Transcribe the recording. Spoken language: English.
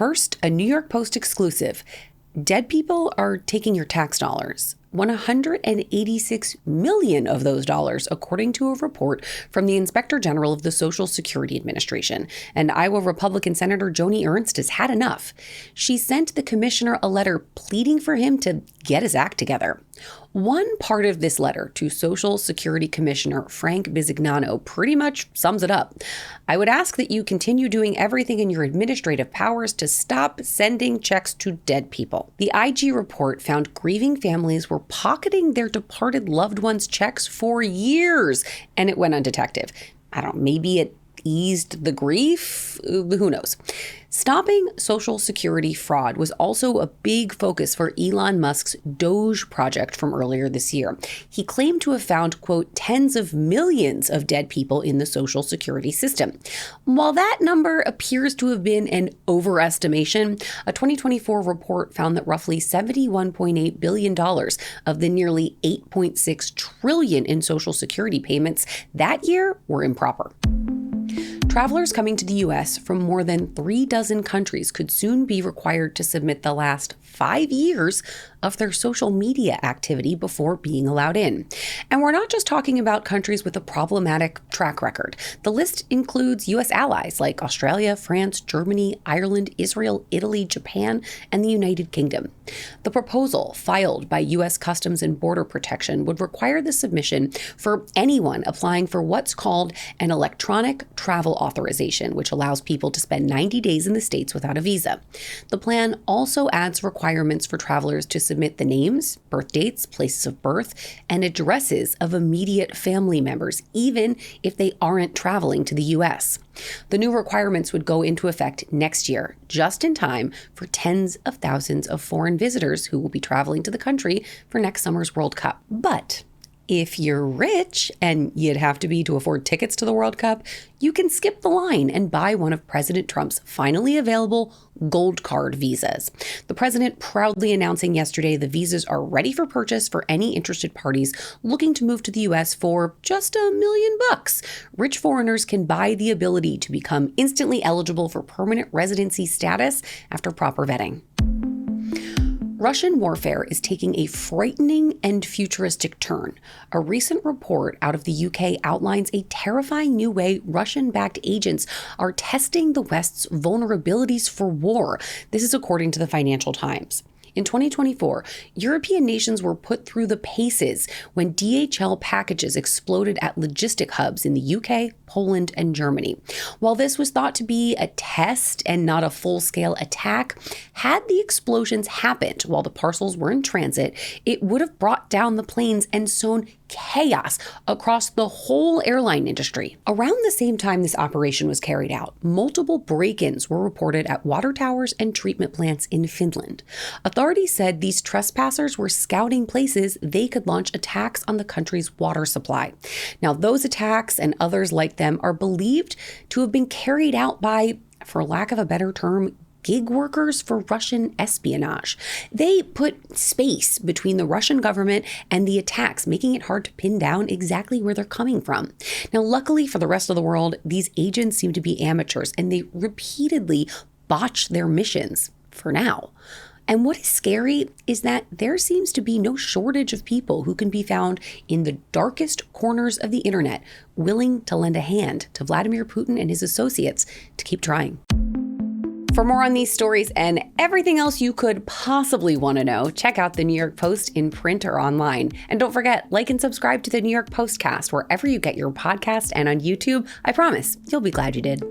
First, a New York Post exclusive. Dead people are taking your tax dollars. 186 million of those dollars, according to a report from the Inspector General of the Social Security Administration. And Iowa Republican Senator Joni Ernst has had enough. She sent the commissioner a letter pleading for him to get his act together. One part of this letter to Social Security Commissioner Frank Bisignano pretty much sums it up. I would ask that you continue doing everything in your administrative powers to stop sending checks to dead people. The IG report found grieving families were pocketing their departed loved ones' checks for years, and it went undetected. I don't know, maybe it eased the grief? Who knows? Stopping Social Security fraud was also a big focus for Elon Musk's Doge project from earlier this year. He claimed to have found, quote, tens of millions of dead people in the Social Security system. While that number appears to have been an overestimation, a 2024 report found that roughly $71.8 billion of the nearly $8.6 trillion in Social Security payments that year were improper. Travelers coming to the U.S. from more than 36 countries could soon be required to submit the last 5 years of their social media activity before being allowed in. And we're not just talking about countries with a problematic track record. The list includes U.S. allies like Australia, France, Germany, Ireland, Israel, Italy, Japan, and the United Kingdom. The proposal filed by U.S. Customs and Border Protection would require the submission for anyone applying for what's called an electronic travel authorization, which allows people to spend 90 days in the States without a visa. The plan also adds requirements for travelers to submit the names, birth dates, places of birth, and addresses of immediate family members, even if they aren't traveling to the U.S. The new requirements would go into effect next year, just in time for tens of thousands of foreign visitors who will be traveling to the country for next summer's World Cup. But if you're rich, and you'd have to be to afford tickets to the World Cup, you can skip the line and buy one of President Trump's finally available gold card visas. The president proudly announcing yesterday the visas are ready for purchase for any interested parties looking to move to the U.S. for just $1 million. Rich foreigners can buy the ability to become instantly eligible for permanent residency status after proper vetting. Russian warfare is taking a frightening and futuristic turn. A recent report out of the UK outlines a terrifying new way Russian-backed agents are testing the West's vulnerabilities for war. This is according to the Financial Times. In 2024, European nations were put through the paces when DHL packages exploded at logistic hubs in the UK, Poland, and Germany. While this was thought to be a test and not a full-scale attack, had the explosions happened while the parcels were in transit, it would have brought down the planes and sown chaos across the whole airline industry. Around the same time this operation was carried out, multiple break-ins were reported at water towers and treatment plants in Finland. Authorities said these trespassers were scouting places they could launch attacks on the country's water supply. Now, those attacks and others like them are believed to have been carried out by, for lack of a better term, gig workers for Russian espionage. They put space between the Russian government and the attacks, making it hard to pin down exactly where they're coming from. Now, luckily for the rest of the world, these agents seem to be amateurs, and they repeatedly botch their missions, for now. And what is scary is that there seems to be no shortage of people who can be found in the darkest corners of the internet, willing to lend a hand to Vladimir Putin and his associates to keep trying. For more on these stories and everything else you could possibly want to know, check out the New York Post in print or online. And don't forget, like and subscribe to the New York POSTcast wherever you get your podcast and on YouTube. I promise you'll be glad you did.